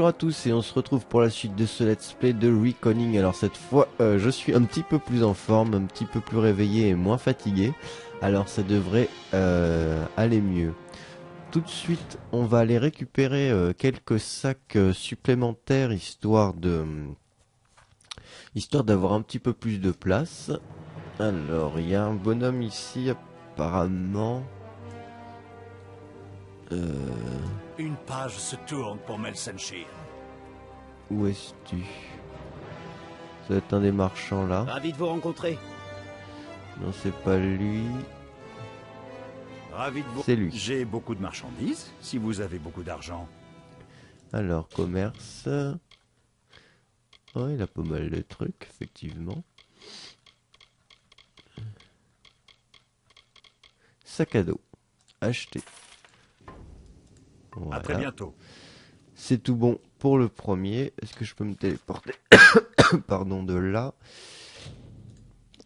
Bonjour à tous et on se retrouve pour la suite de ce let's play de Reckoning. Alors cette fois je suis un petit peu plus en forme, un petit peu plus réveillé et moins fatigué. Alors ça devrait aller mieux. Tout de suite on va aller récupérer quelques sacs supplémentaires histoire d'avoir un petit peu plus de place. Alors il y a un bonhomme ici apparemment. Une page se tourne pour Melsenshir. Où es-tu? Ça doit être un des marchands là. Ravi de vous rencontrer. Non, c'est pas lui. Ravi de vous... C'est lui. J'ai beaucoup de marchandises, si vous avez beaucoup d'argent. Alors, commerce. Oh, il a pas mal de trucs, effectivement. Sac à dos. Acheté. Voilà. À très bientôt. C'est tout bon pour le premier. Est-ce que je peux me téléporter pardon, de là?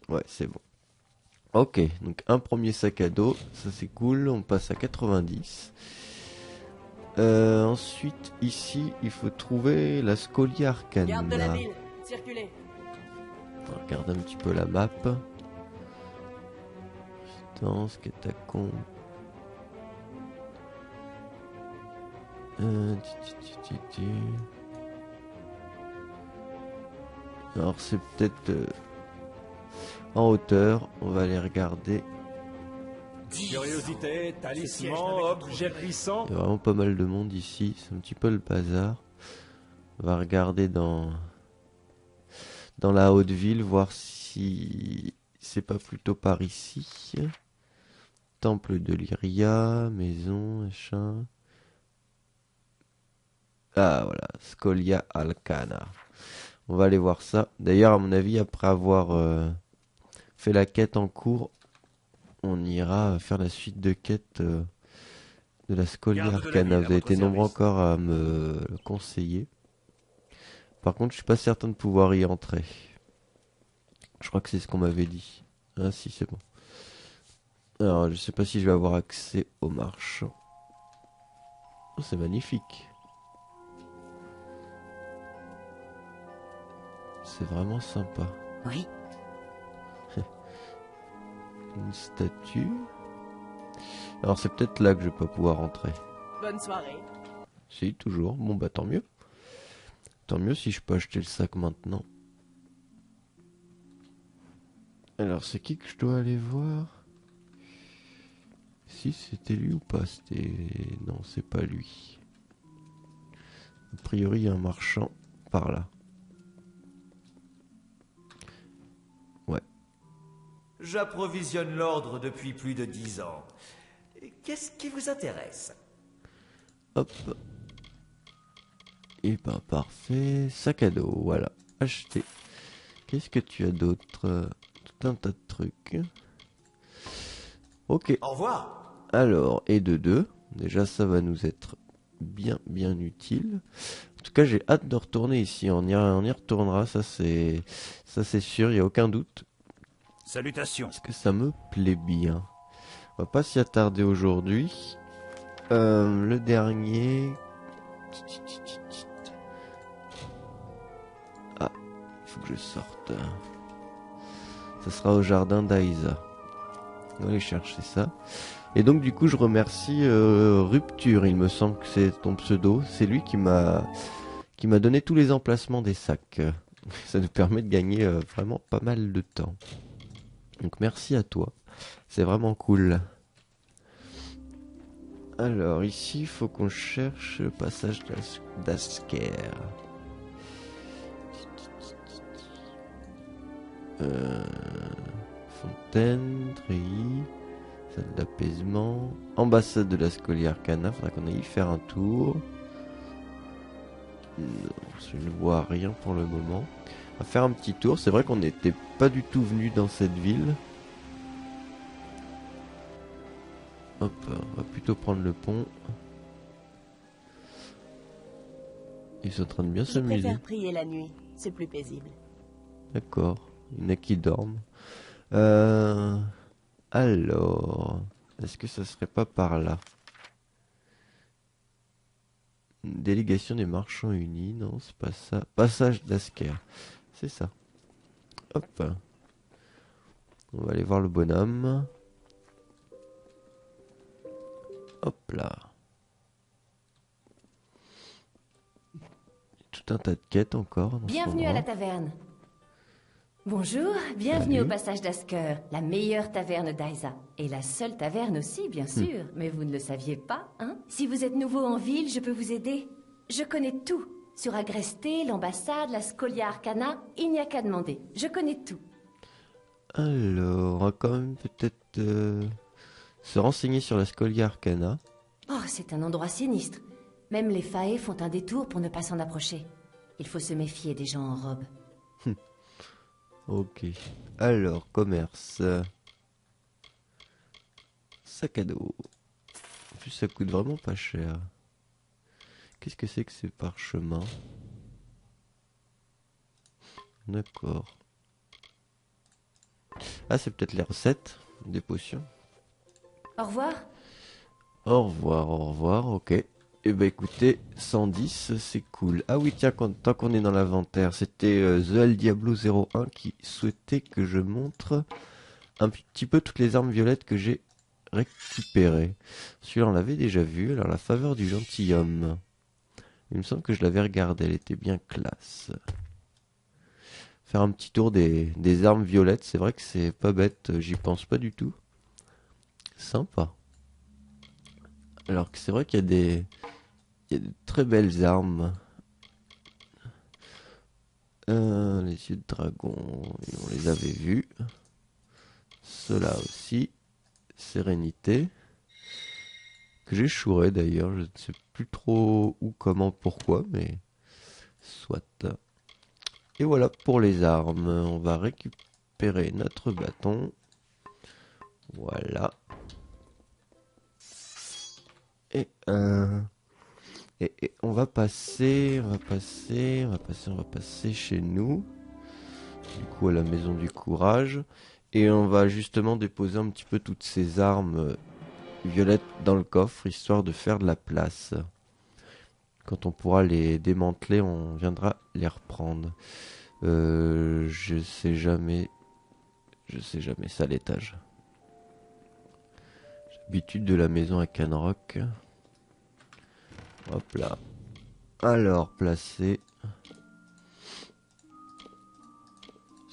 Ouais, c'est bon. Ok, donc un premier sac à dos. Ça, c'est cool. On passe à 90. Ensuite, ici, il faut trouver la Scolia Arcana. Garde de la ville, circulez. On va regarder un petit peu la map. Distance, catacombe. Alors c'est peut-être en hauteur, on va aller regarder. Curiosité, talisman, objet puissant. Il y a vraiment pas mal de monde ici, c'est un petit peu le bazar. On va regarder dans la haute ville, voir si c'est pas plutôt par ici. Temple de Lyria, maison, machin. Ah voilà, Scolia Arcana. On va aller voir ça. D'ailleurs, à mon avis, après avoir fait la quête en cours, on ira faire la suite de quête de la Scolia Arcana. Vous avez été nombreux encore à me le conseiller. Par contre, je suis pas certain de pouvoir y entrer. Je crois que c'est ce qu'on m'avait dit. Ah si, c'est bon. Alors, je sais pas si je vais avoir accès au marchand. Oh, c'est magnifique. C'est vraiment sympa. Oui. Une statue. Alors c'est peut-être là que je vais pas pouvoir entrer. Bonne soirée. Si, toujours. Bon bah tant mieux. Tant mieux si je peux acheter le sac maintenant. Alors c'est qui que je dois aller voir? Si c'était lui ou pas? C'était... Non, c'est pas lui. A priori il y a un marchand par là. Ouais. J'approvisionne l'ordre depuis plus de 10 ans. Qu'est-ce qui vous intéresse? Hop. Et ben parfait. Sac à dos, voilà. Acheté. Qu'est-ce que tu as d'autre? Tout un tas de trucs. Ok. Au revoir. Alors, et de 2. Déjà ça va nous être bien utile. En tout cas j'ai hâte de retourner ici. On y retournera, ça c'est sûr, il n'y a aucun doute. Salutations. Parce que ça me plaît bien. On va pas s'y attarder aujourd'hui. Le dernier... Ah, il faut que je sorte. Ça sera au jardin d'Aïsa. On va aller chercher ça. Et donc du coup je remercie Rupture, il me semble que c'est ton pseudo. C'est lui qui m'a donné tous les emplacements des sacs. Ça nous permet de gagner vraiment pas mal de temps. Donc merci à toi. C'est vraiment cool. Alors ici il faut qu'on cherche le passage d'Asker. Fontaine, Treillis, salle d'apaisement, ambassade de la Scolia Arcana, faudra qu'on aille y faire un tour. Non, je ne vois rien pour le moment. On va faire un petit tour, c'est vrai qu'on n'était pas du tout venu dans cette ville. Hop, on va plutôt prendre le pont. Ils sont en train de bien Je s'amuser. préfère prier la nuit, c'est plus paisible. D'accord, il y en a qui dorment. Alors, est-ce que ça serait pas par là? Délégation des marchands unis. Non, c'est pas ça. Passage d'Asker. C'est ça. Hop. On va aller voir le bonhomme. Hop là. Tout un tas de quêtes encore. Bienvenue à la taverne. Bonjour, bienvenue Salut. au passage d'Asker, la meilleure taverne d'Aisa. Et la seule taverne aussi, bien sûr, mais vous ne le saviez pas, hein? Si vous êtes nouveau en ville, je peux vous aider. Je connais tout. Sur Agreste, l'ambassade, la Scholia Arcana, il n'y a qu'à demander. Je connais tout. Alors, on va quand même peut-être se renseigner sur la Scholia Arcana. Oh, c'est un endroit sinistre. Même les Fae font un détour pour ne pas s'en approcher. Il faut se méfier des gens en robe. Ok. Alors, commerce. Sac à dos. En plus, ça coûte vraiment pas cher. Qu'est-ce que c'est que ces parchemins? D'accord. Ah, c'est peut-être les recettes des potions. Au revoir. Au revoir, ok. Eh ben écoutez, 110, c'est cool. Ah oui, tiens, tant qu'on est dans l'inventaire, c'était The El Diablo 01 qui souhaitait que je montre un petit peu toutes les armes violettes que j'ai récupérées. Celui-là, on l'avait déjà vu. Alors, la faveur du gentilhomme. Il me semble que je l'avais regardée, elle était bien classe. Faire un petit tour des armes violettes, c'est vrai que c'est pas bête, j'y pense pas du tout. Sympa. Alors que c'est vrai qu'il y a il y a de très belles armes. Les yeux de dragon, on les avait vus. Ceux-là aussi. Sérénité. Que j'ai chouré d'ailleurs, je ne sais plus trop où, comment, pourquoi, mais soit. Et voilà pour les armes. On va récupérer notre bâton. Voilà. Et on va passer chez nous. Du coup à la maison du courage. Et on va justement déposer un petit peu toutes ces armes violettes dans le coffre, histoire de faire de la place. Quand on pourra les démanteler, on viendra les reprendre. Je sais jamais ça à l'étage. J'ai l'habitude de la maison à Canrock. Hop là. Alors, placer.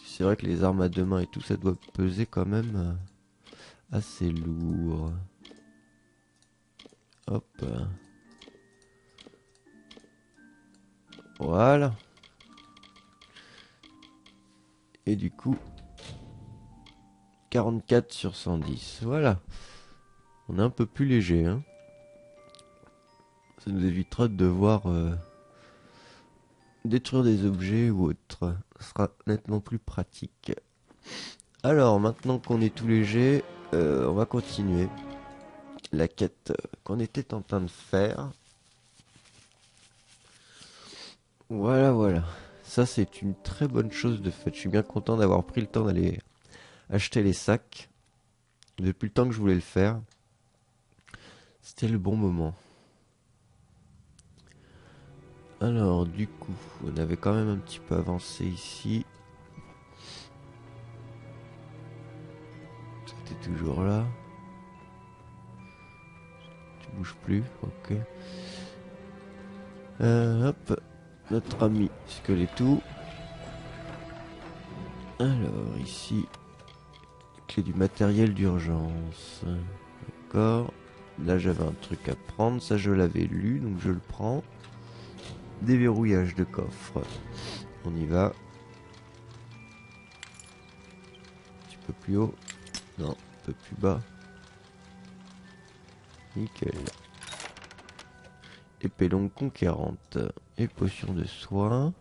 C'est vrai que les armes à deux mains et tout, ça doit peser quand même assez lourd. Hop. Voilà. Et du coup, 44 sur 110. Voilà. On est un peu plus léger, hein. Ça nous évitera de devoir détruire des objets ou autre. Ce sera nettement plus pratique. Alors, maintenant qu'on est tout léger, on va continuer la quête qu'on était en train de faire. Voilà, voilà. Ça, c'est une très bonne chose de fait. Je suis bien content d'avoir pris le temps d'aller acheter les sacs. Depuis le temps que je voulais le faire. C'était le bon moment. Alors, du coup, on avait quand même un petit peu avancé ici. C'était toujours là. Tu bouges plus, ok. Hop, notre ami Squeletto. Alors, ici, clé du matériel d'urgence. D'accord. Là, j'avais un truc à prendre. Ça, je l'avais lu, donc je le prends. Déverrouillage de coffre. On y va. Un petit peu plus haut. Non, un peu plus bas. Nickel. Épée longue conquérante. Et potion de soin.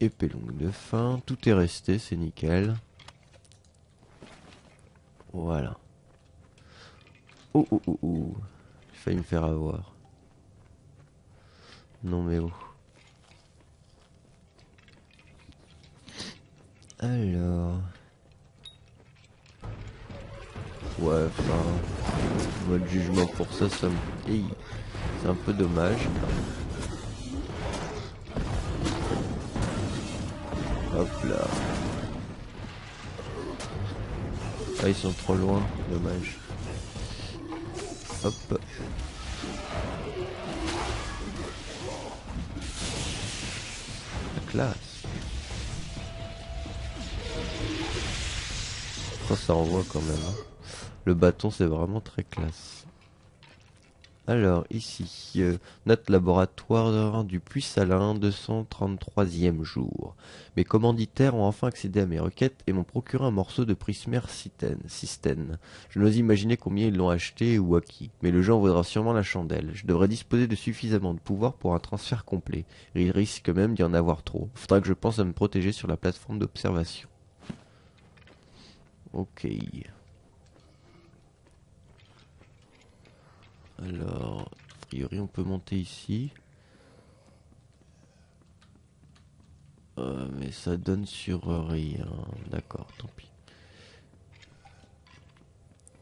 Épée longue de fin. Tout est resté, c'est nickel. Voilà. Oh oh oh oh. J'ai failli me faire avoir. Non mais oh. Alors. Ouais, enfin. Mode jugement pour ça, ça me. Hey. C'est un peu dommage. Hop là. Ah, ils sont trop loin, dommage. Hop. La classe. Ça envoie quand même. Hein. Le bâton, c'est vraiment très classe. Alors, ici, notre laboratoire du Puy-Salin, 233e jour. Mes commanditaires ont enfin accédé à mes requêtes et m'ont procuré un morceau de prismère cystène. Je n'ose imaginer combien ils l'ont acheté ou acquis, mais le jeu en vaudra sûrement la chandelle. Je devrais disposer de suffisamment de pouvoir pour un transfert complet. Il risque même d'y en avoir trop. Faudra que je pense à me protéger sur la plateforme d'observation. Ok. Alors, a priori, on peut monter ici. Mais ça donne sur rien. D'accord, tant pis.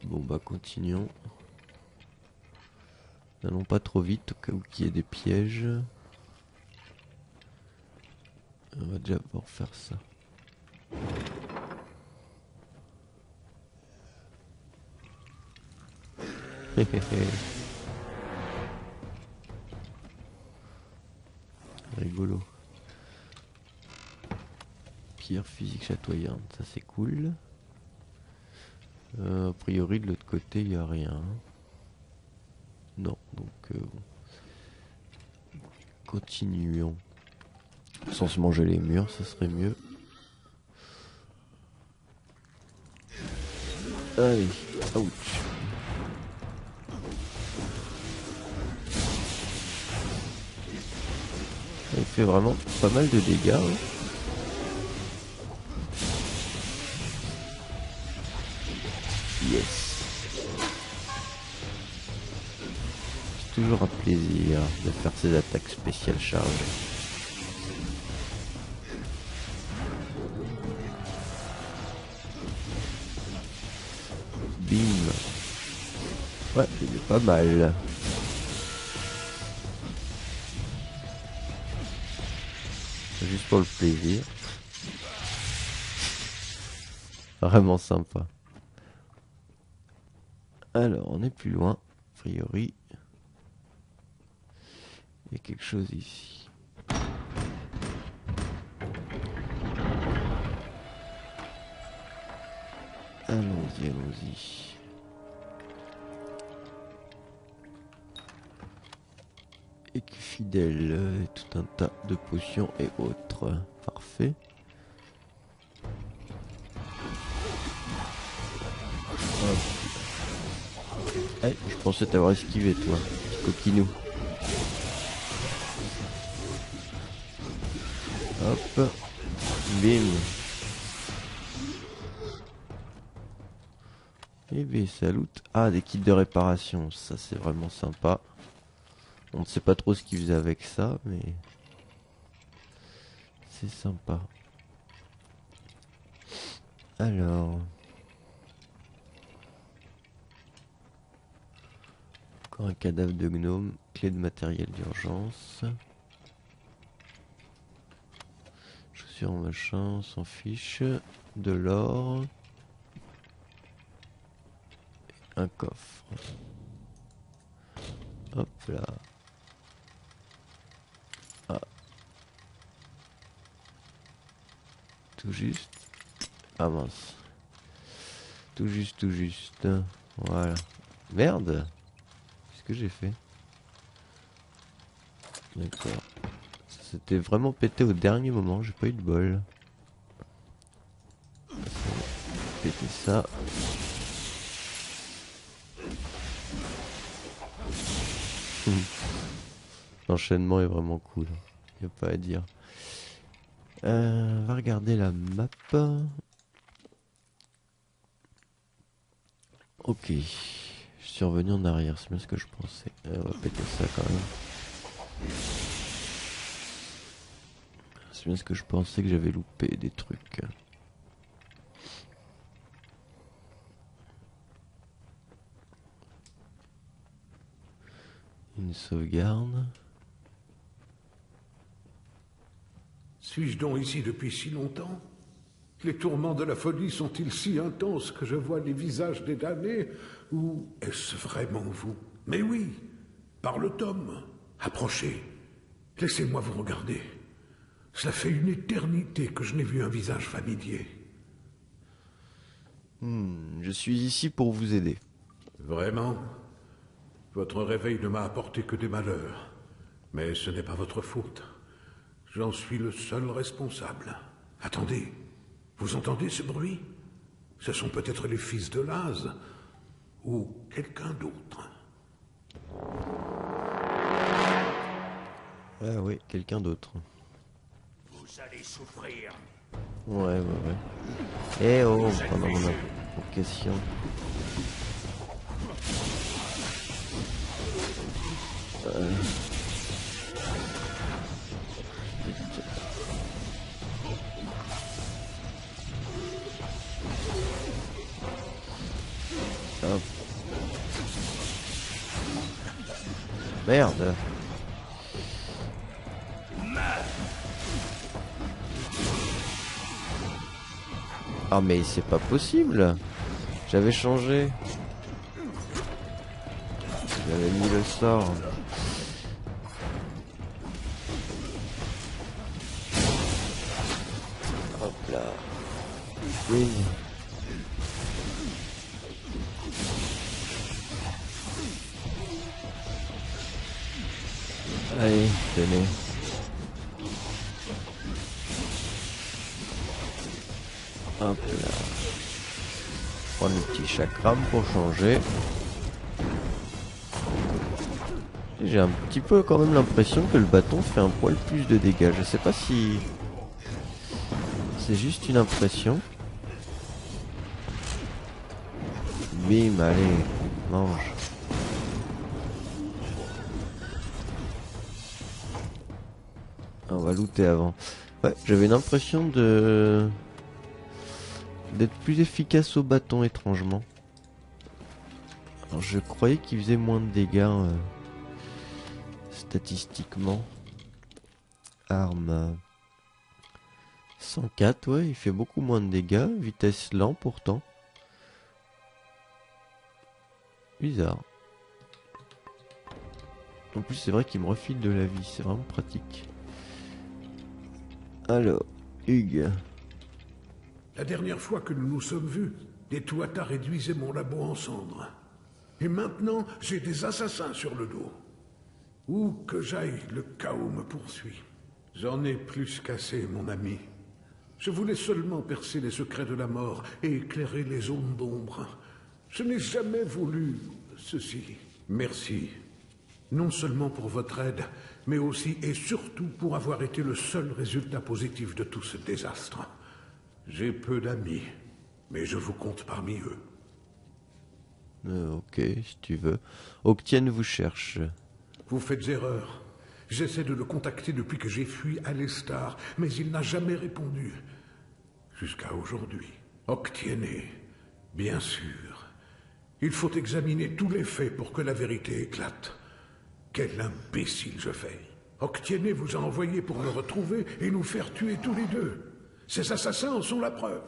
Bon, bah, continuons. N'allons pas trop vite au cas où qu'il y ait des pièges. On va déjà pouvoir faire ça. Rigolo. Pierre physique chatoyante, ça c'est cool. A priori de l'autre côté il n'y a rien. Non, donc bon. Continuons. Sans se manger les murs, ça serait mieux. Allez, ouch. Il fait vraiment pas mal de dégâts. Hein. Yes. C'est toujours un plaisir de faire ces attaques spéciales chargées. Bim. Ouais, il est pas mal. Juste pour le plaisir. Vraiment sympa. Alors, on est plus loin, a priori. Il y a quelque chose ici. Allons-y, allons-y. Fidèle, tout un tas de potions et autres. Parfait. Hop. Hey, je pensais t'avoir esquivé, toi, petit coquinou. Hop. Bim. Et bien, salut. Ah, des kits de réparation. Ça, c'est vraiment sympa. On ne sait pas trop ce qu'il faisait avec ça, mais c'est sympa. Alors, encore un cadavre de gnome, clé de matériel d'urgence. Chaussures machin, on s'en fiche. De l'or. Un coffre. Hop là. Ah. Tout juste. Ah mince. Tout juste, tout juste. Voilà. Merde. Qu'est-ce que j'ai fait? D'accord. C'était vraiment pété au dernier moment, j'ai pas eu de bol. Péter ça. L'enchaînement est vraiment cool. Y a pas à dire. On va regarder la map. Ok. Je suis revenu en arrière, c'est bien ce que je pensais. On va péter ça quand même. C'est bien ce que je pensais, que j'avais loupé des trucs. Une sauvegarde. Suis-je donc ici depuis si longtemps? Les tourments de la folie sont-ils si intenses que je vois les visages des damnés? Ou est-ce vraiment vous? Mais oui, par le tome. Approchez. Laissez-moi vous regarder. Cela fait une éternité que je n'ai vu un visage familier. Je suis ici pour vous aider. Vraiment? Votre réveil ne m'a apporté que des malheurs. Mais ce n'est pas votre faute. J'en suis le seul responsable. Attendez, vous entendez ce bruit? Ce sont peut-être les fils de Laz, ou quelqu'un d'autre. Ah oui, quelqu'un d'autre. Vous allez souffrir. Ouais. Eh oh, pendant mon invocation. Hop. Merde. Ah mais c'est pas possible. J'avais changé. J'avais mis le sort. Hop là. Oui. Allez, tenez. Hop là. Prendre le petit chakram pour changer. J'ai un petit peu quand même l'impression que le bâton fait un poil plus de dégâts. Je sais pas si c'est juste une impression. Bim, allez, mange. On va looter avant. Ouais, j'avais l'impression d'être plus efficace au bâton étrangement. Alors je croyais qu'il faisait moins de dégâts statistiquement. Arme 104, ouais, il fait beaucoup moins de dégâts. Vitesse lent pourtant. Bizarre. En plus c'est vrai qu'il me refile de la vie, c'est vraiment pratique. Alors, Hugues. La dernière fois que nous nous sommes vus, des Tuatha réduisaient mon labo en cendres. Et maintenant, j'ai des assassins sur le dos. Où que j'aille, le chaos me poursuit. J'en ai plus qu'assez, mon ami. Je voulais seulement percer les secrets de la mort et éclairer les zones d'ombre. Je n'ai jamais voulu ceci. Merci. Non seulement pour votre aide, mais aussi et surtout pour avoir été le seul résultat positif de tout ce désastre. J'ai peu d'amis, mais je vous compte parmi eux. Ok, si tu veux. Octienne vous cherche. Vous faites erreur. J'essaie de le contacter depuis que j'ai fui Alestar, mais il n'a jamais répondu. Jusqu'à aujourd'hui. Octienne, bien sûr. Il faut examiner tous les faits pour que la vérité éclate. Quel imbécile je fais. Octienne vous a envoyé pour me retrouver et nous faire tuer tous les deux. Ces assassins en sont la preuve.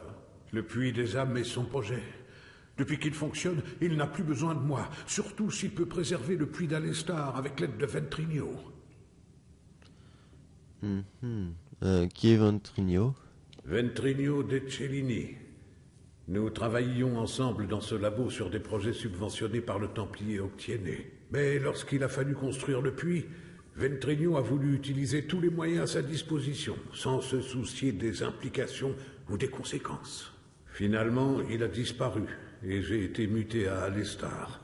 Le puits des âmes est son projet. Depuis qu'il fonctionne, il n'a plus besoin de moi, surtout s'il peut préserver le puits d'Alestar avec l'aide de Ventrigno. Qui est Ventrigno? Ventrigno de Cellini. Nous travaillions ensemble dans ce labo sur des projets subventionnés par le Templier Octienne. Mais lorsqu'il a fallu construire le puits, Ventrigno a voulu utiliser tous les moyens à sa disposition, sans se soucier des implications ou des conséquences. Finalement, il a disparu, et j'ai été muté à Alestar.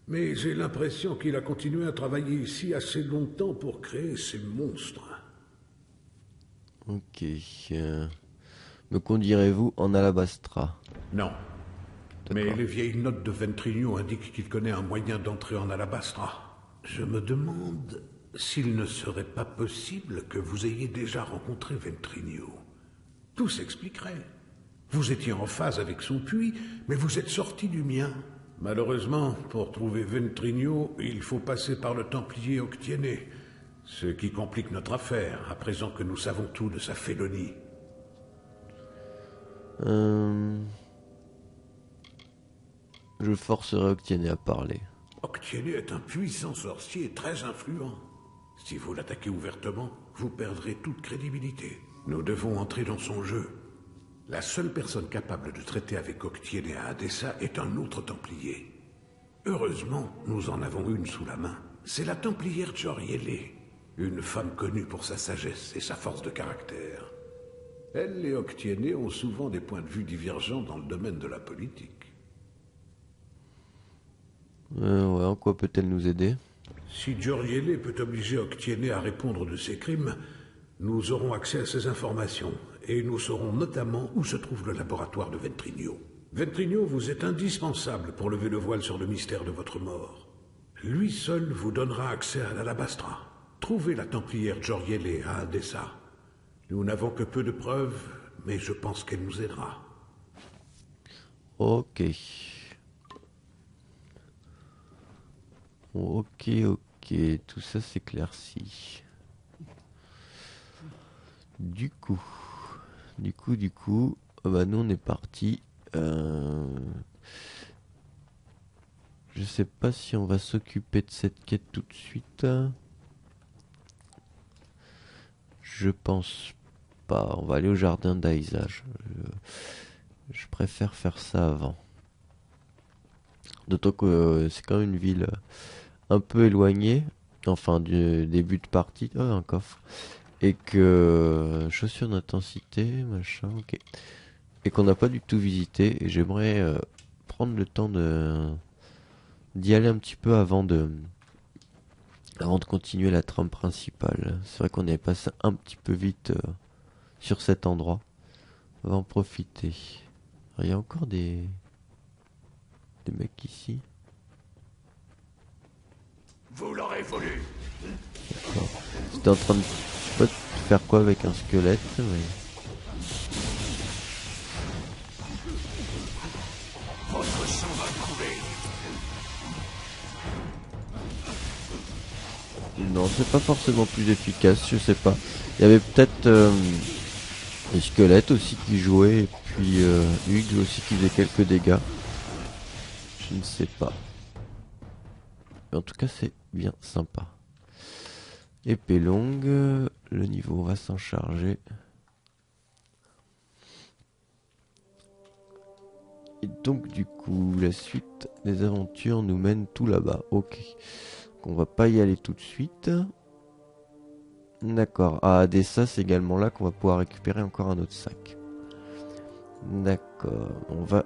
Mais j'ai l'impression qu'il a continué à travailler ici assez longtemps pour créer ces monstres. Ok. Me conduirez-vous en Alabastra? Non. Mais les vieilles notes de Ventrigno indiquent qu'il connaît un moyen d'entrer en Alabastra. Je me demande s'il ne serait pas possible que vous ayez déjà rencontré Ventrigno. Tout s'expliquerait. Vous étiez en phase avec son puits, mais vous êtes sorti du mien. Malheureusement, pour trouver Ventrigno, il faut passer par le Templier Octienné, ce qui complique notre affaire, à présent que nous savons tout de sa félonie. Je forcerai Octienné à parler. Octienné est un puissant sorcier très influent. Si vous l'attaquez ouvertement, vous perdrez toute crédibilité. Nous devons entrer dans son jeu. La seule personne capable de traiter avec Octienné à Adessa est un autre Templier. Heureusement, nous en avons une sous la main. C'est la Templière Joriele, une femme connue pour sa sagesse et sa force de caractère. Elle et Octienné ont souvent des points de vue divergents dans le domaine de la politique. Ouais, en quoi peut-elle nous aider? Si Joriele peut obliger Octienné à répondre de ses crimes, nous aurons accès à ces informations, et nous saurons notamment où se trouve le laboratoire de Ventrigno. Ventrigno vous est indispensable pour lever le voile sur le mystère de votre mort. Lui seul vous donnera accès à l'Alabastra. Trouvez la Templière Joriele à Adessa. Nous n'avons que peu de preuves, mais je pense qu'elle nous aidera. Ok. Ok, tout ça s'éclaircit. Du coup, bah nous on est parti. Je sais pas si on va s'occuper de cette quête tout de suite. Je pense pas. On va aller au jardin d'Aïsa. Je préfère faire ça avant. D'autant que c'est quand même une ville un peu éloignée. Enfin, du début de partie. Oh, un coffre. Et que chaussures d'intensité, machin, ok. Et qu'on n'a pas du tout visité. Et j'aimerais prendre le temps d'y aller un petit peu avant de continuer la trame principale. C'est vrai qu'on est passé un petit peu vite sur cet endroit. On va en profiter. Alors, il y a encore des mecs ici. Vous l'aurez voulu. D'accord. C'était en train de... Je sais pas de faire quoi avec un squelette, mais... Votre sang va couler. Non, c'est pas forcément plus efficace, je sais pas. Il y avait peut-être des squelettes aussi qui jouaient, et puis Hugues aussi qui faisait quelques dégâts. Je ne sais pas. Mais en tout cas, c'est bien sympa. Épée longue, le niveau va s'en charger. Et donc du coup, la suite des aventures nous mène tout là-bas. Ok. On va pas y aller tout de suite. D'accord. À Adessa, c'est également là qu'on va pouvoir récupérer encore un autre sac. D'accord. On va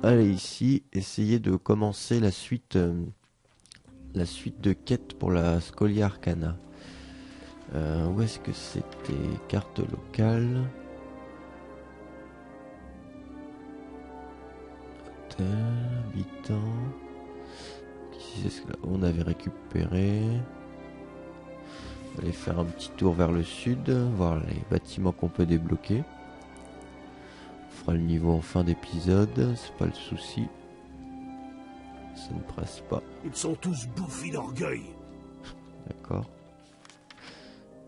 aller ici, essayer de commencer la suite de quête pour la Scholia Arcana. Où est-ce que c'était? Carte locale. Habitants. Ici, c'est ce que on avait récupéré. On va aller faire un petit tour vers le sud, voir les bâtiments qu'on peut débloquer. On fera le niveau en fin d'épisode, c'est pas le souci. Ça ne presse pas. Ils sont tous bouffis d'orgueil. D'accord.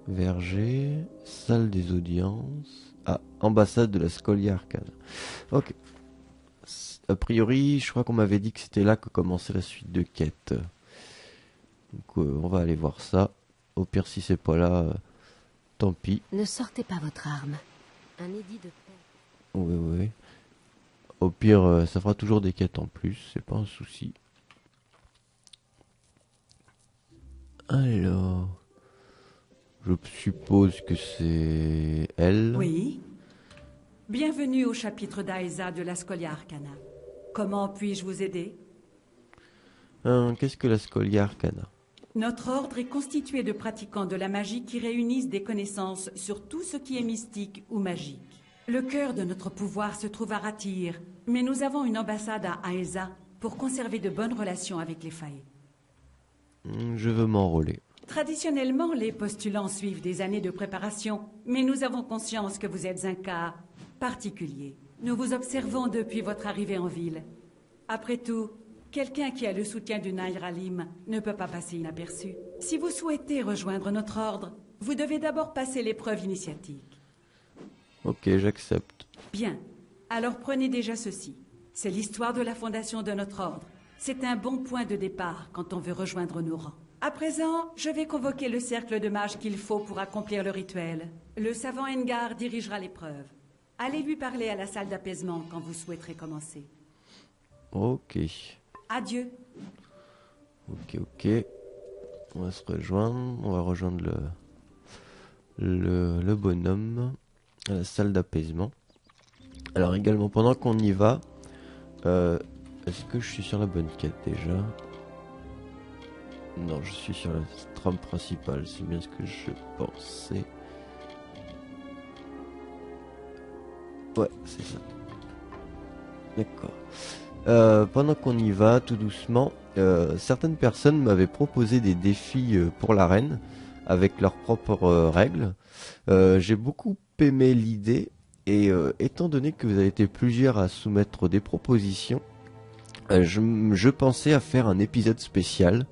Verger, salle des audiences. Ah, ambassade de la Scholia Arcana. Ok. A priori, je crois qu'on m'avait dit que c'était là que commençait la suite de quête. Donc on va aller voir ça. Au pire, si c'est pas là, tant pis. Ne sortez pas votre arme. Un édit de paix. Oui. Au pire, ça fera toujours des quêtes en plus, c'est pas un souci. Alors, je suppose que c'est elle. Oui. Bienvenue au chapitre d'Aïsa de la Scholia Arcana. Comment puis-je vous aider? Qu'est-ce que la Scholia Arcana? Notre ordre est constitué de pratiquants de la magie qui réunissent des connaissances sur tout ce qui est mystique ou magique. Le cœur de notre pouvoir se trouve à Ratyr, mais nous avons une ambassade à Aesa pour conserver de bonnes relations avec les Fae. Je veux m'enrôler. Traditionnellement, les postulants suivent des années de préparation, mais nous avons conscience que vous êtes un cas particulier. Nous vous observons depuis votre arrivée en ville. Après tout, quelqu'un qui a le soutien du Nairalim ne peut pas passer inaperçu. Si vous souhaitez rejoindre notre ordre, vous devez d'abord passer l'épreuve initiatique. Ok, j'accepte. Bien. Alors prenez déjà ceci. C'est l'histoire de la fondation de notre ordre. C'est un bon point de départ quand on veut rejoindre nos rangs. À présent, je vais convoquer le cercle de mages qu'il faut pour accomplir le rituel. Le savant Engar dirigera l'épreuve. Allez lui parler à la salle d'apaisement quand vous souhaiterez commencer. Ok. Adieu. Ok. On va se rejoindre. On va rejoindre le bonhomme à la salle d'apaisement. Alors également, pendant qu'on y va, est-ce que je suis sur la bonne quête déjà? Non, je suis sur la trame principale, c'est bien ce que je pensais. Ouais, c'est ça. D'accord. Pendant qu'on y va, tout doucement, certaines personnes m'avaient proposé des défis pour l'arène, avec leurs propres règles. J'ai beaucoup aimé l'idée, et étant donné que vous avez été plusieurs à soumettre des propositions, je pensais à faire un épisode spécial,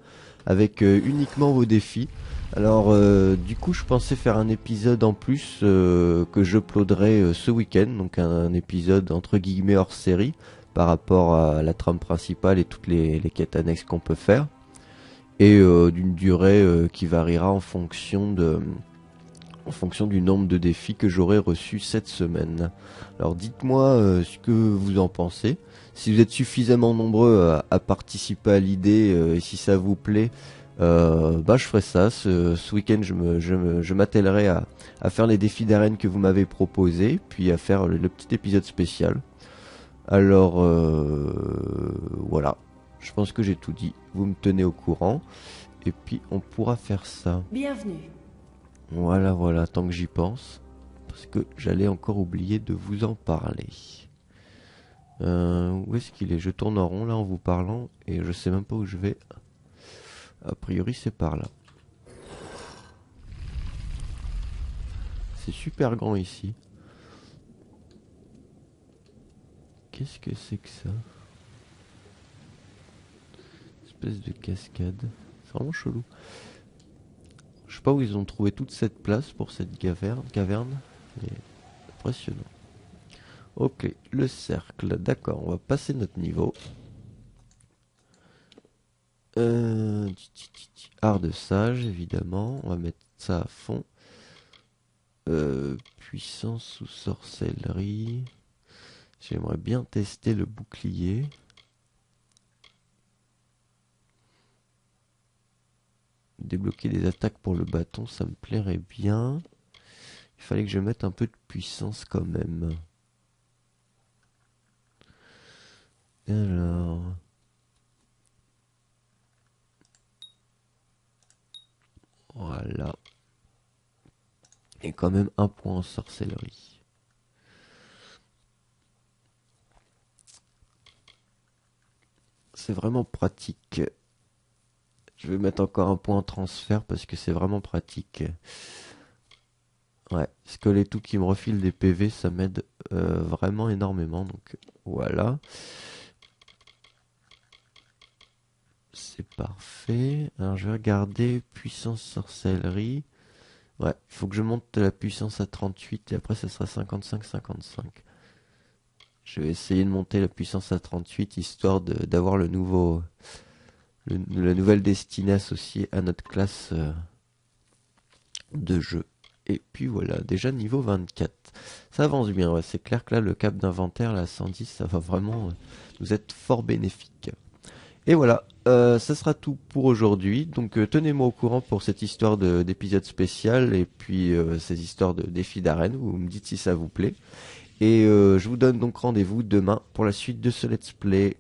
avec uniquement vos défis. Alors du coup je pensais faire un épisode en plus que j'uploaderai ce week-end, donc un épisode entre guillemets hors série par rapport à la trame principale et toutes les quêtes annexes qu'on peut faire, et d'une durée qui variera en fonction du nombre de défis que j'aurai reçus cette semaine. Alors dites-moi ce que vous en pensez. Si vous êtes suffisamment nombreux à participer à l'idée et si ça vous plaît, je ferai ça. Ce week-end, je m'attellerai à faire les défis d'arène que vous m'avez proposés, puis à faire le petit épisode spécial. Alors voilà, je pense que j'ai tout dit. Vous me tenez au courant et puis on pourra faire ça. Bienvenue. Voilà, tant que j'y pense, parce que j'allais encore oublier de vous en parler. Où est-ce qu'il est? Je tourne en rond là en vous parlant et je sais même pas où je vais. A priori c'est par là. C'est super grand ici. Qu'est-ce que c'est que ça? Espèce de cascade. C'est vraiment chelou. Je sais pas où ils ont trouvé toute cette place pour cette caverne. Mais impressionnant. Ok, le cercle, d'accord, on va passer notre niveau. Art de sage, évidemment, on va mettre ça à fond. Puissance ou sorcellerie. J'aimerais bien tester le bouclier. Débloquer des attaques pour le bâton, ça me plairait bien. Il fallait que je mette un peu de puissance quand même. Alors... Voilà. Et quand même un point en sorcellerie. C'est vraiment pratique. Je vais mettre encore un point en transfert parce que c'est vraiment pratique. Ouais, Squeletto qui me refile des PV, ça m'aide vraiment énormément. Donc voilà. C'est parfait. Alors je vais regarder puissance sorcellerie. Ouais, il faut que je monte la puissance à 38 et après ça sera 55-55. Je vais essayer de monter la puissance à 38 histoire d'avoir la nouvelle destinée associée à notre classe de jeu. Et puis voilà, déjà niveau 24. Ça avance bien, ouais. C'est clair que là le cap d'inventaire, là 110, ça va vraiment nous être fort bénéfique. Et voilà, ça sera tout pour aujourd'hui. Donc tenez-moi au courant pour cette histoire d'épisode spécial et puis ces histoires de défis d'arène. Vous me dites si ça vous plaît. Et je vous donne donc rendez-vous demain pour la suite de ce let's play.